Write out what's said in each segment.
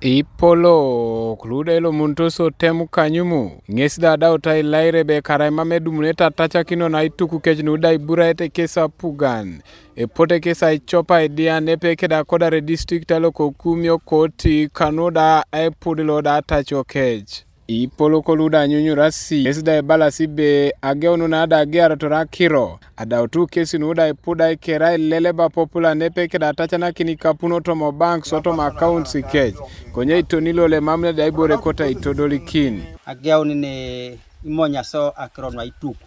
Ipolo kludelo muntoso temu kanyumu ngesida dauta ilaire be karaima medumneta tacha kino na ituku kejnuda ibura ete kesa pugan epote kesa ichopa idea nepe keda kodare district aloko kumio koti kanoda epudilo da tacho kej Ipolo koluda nyunyurasi ngesida ibala sibe ageonu na ada ageara torakiro adautu kesi nuda ipuda ikera ileleba popula nepe keda tacha na kinikapuno tomo bank soto ma accounts kej konye itonilo le mamle da ibore kota itodolikin ageonu ne imonya so akronwa ituku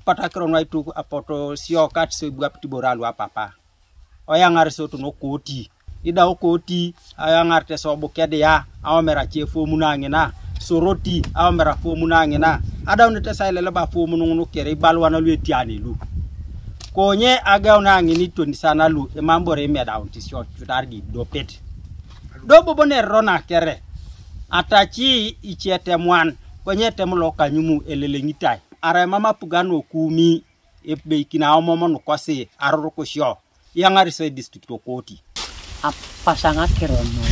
pata akronwa ituku apoto sio katso ibwapti boralu apapa oyangar so to no koti ida okoti ayangar te so bokede ya awmera chefo munangena soroti awmera fo munangena adawne te sailele ba fo mununu kere balwana lwetiani lu konye agawna ngini tondi sana lu e mambore me dawn ti short tutargi do pet do bobone rona kere atachi ichete mwan konye temulo kanyumu elele ngitai ara mama pugano kumi e be kina omomo no kwase aroro ko sho yangari so district okoti pasanga kerono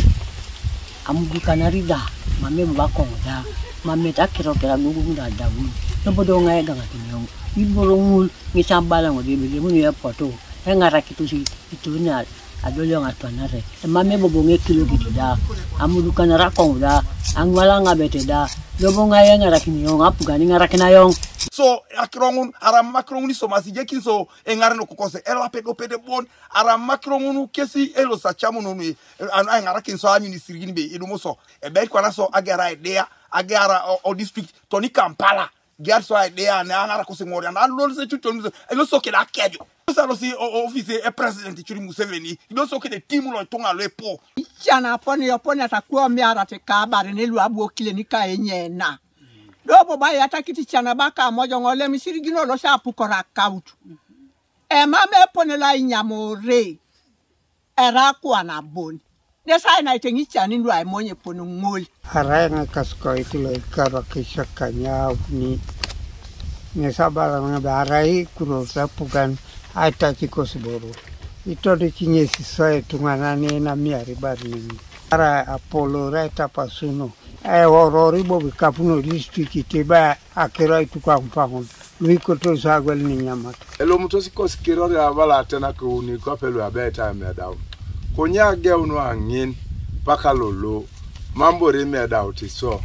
amudukanarida mame mbakonda mame takiro kera ngunda dawu nobodo ngaye ganga tinyong iborongul ngisambala ngode bele muni apoto engara kitusi itunya adolo ngatwanare mame bobonge kilo gidida amudukanara konda angwala ngabeteda lobo ngaye ngara kinyong apugani ngara kinayong so akrongun ara makrongun so masije kinso engara no kokose ela pedo pede bon ara makrongun kesi elo sachamu no ni ngara kinso anyu ni sirigini be edumo so e be kwana so agara idea agara o district toni Kampala get so idea na ngara ko singori na lo se tutu elo so ke la kejo so si office e president churi Museveni elo so ke de timu lo tonga lo epo chana poni atakuwa miara te kabare ne lu abu klinika enyena dobo ba yata kiti chana baka mojo ngole misirigino lo sha pukora kautu mame pone la inyamore era kwa na boni desa na itengi chani ndo ai monye ponu ngoli haranga kasko itulo ikara kishakanya ni nesabala ngabarai kurosa pukan atachi kosboro itode chinyesi soe tunganane na miari bari ara apolo reta pasuno orori bobi kapuno district teba akera itukampahon luiko to sagwel ni nyamata elo mutosi kosikirori abala tena ko ni ko pelu abeta me dawo konya geunu angin pakalolo mambo re me dawo ti so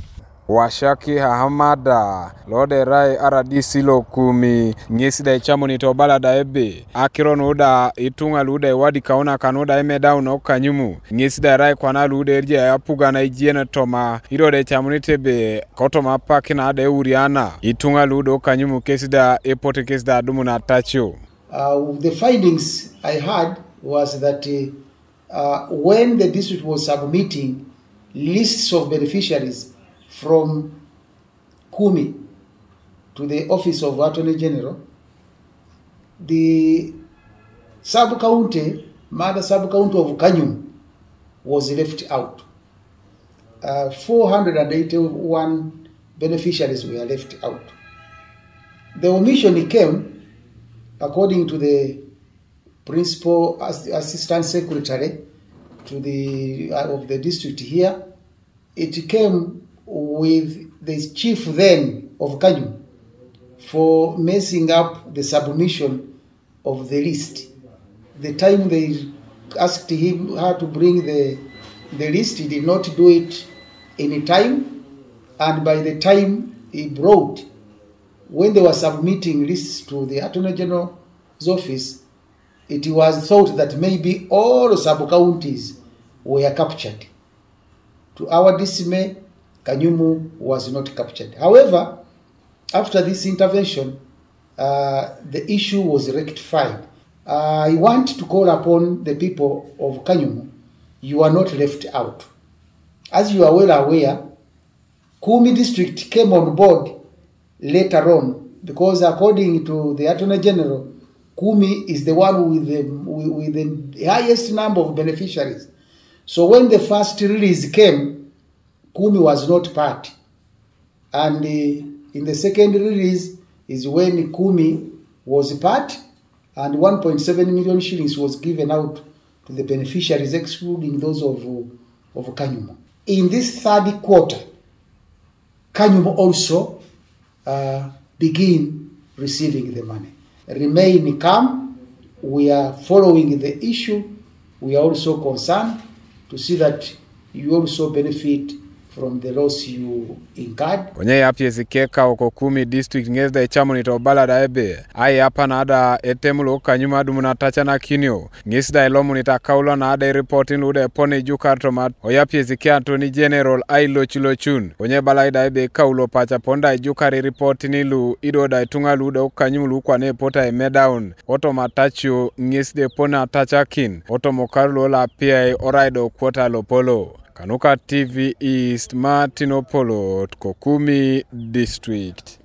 Washaki Hamada Lode Rai Aradisi Lokumi Ngesida Chamoni Tobala da Ebe Akiron Uda Itunga Lude Wadi Kauna Kanuda Emeda Unoka Nyumu Ngesida Rai Kwana Lude Erje Apuga na Ijiena Toma Irode Chamoni Tebe Kotoma Pakina Ade Uriana Itunga Lude Oka Nyumu Kesida Epote Kesida Adumu na Tacho. The findings I had was that when the district was submitting lists of beneficiaries from Kumi to the office of Attorney General, the sub-county, mother sub-county of Kanu was left out. 481 beneficiaries were left out. The omission came, according to the principal assistant secretary to the of the district here, it came with the chief then of Kanu for messing up the submission of the list. The time they asked him how to bring the list, he did not do it any time, and by the time he brought, when they were submitting lists to the Attorney General's office, it was thought that maybe all sub-counties were captured. To our dismay, Kanyumu was not captured. However, after this intervention, the issue was rectified. I want to call upon the people of Kanyumu. You are not left out. As you are well aware, Kumi district came on board later on because according to the Attorney General, Kumi is the one with the highest number of beneficiaries. So when the first release came, Kumi was not part. And in the second release is when Kumi was part, and 1.7 million shillings was given out to the beneficiaries, excluding those of of Kanyumo. In this third quarter, Kanyumo also begin receiving the money. Remain calm. We are following the issue. We are also concerned to see that you also benefit from the loss you incurred. Kwenye yapye zikeka oko 10 district ngezda echamuni to balada ebe. Ai hapa na ada etemulo Kanyuma dumuna tacha na kinyo. Ngesda elomu nitakaula na ada reporting lude pone juka tomat. Oyapye zike Attorney General ai lochun. Kwenye balada ebe kaulo pacha ponda juka reporting lu ido da itunga lude Kanyumulu kwa ne pota emedown. Oto matacho ngesde pone atacha kin. Oto mokarulo la pia oraido kwota lopolo. Kanuka TV East Martinopolo, Kokumi District.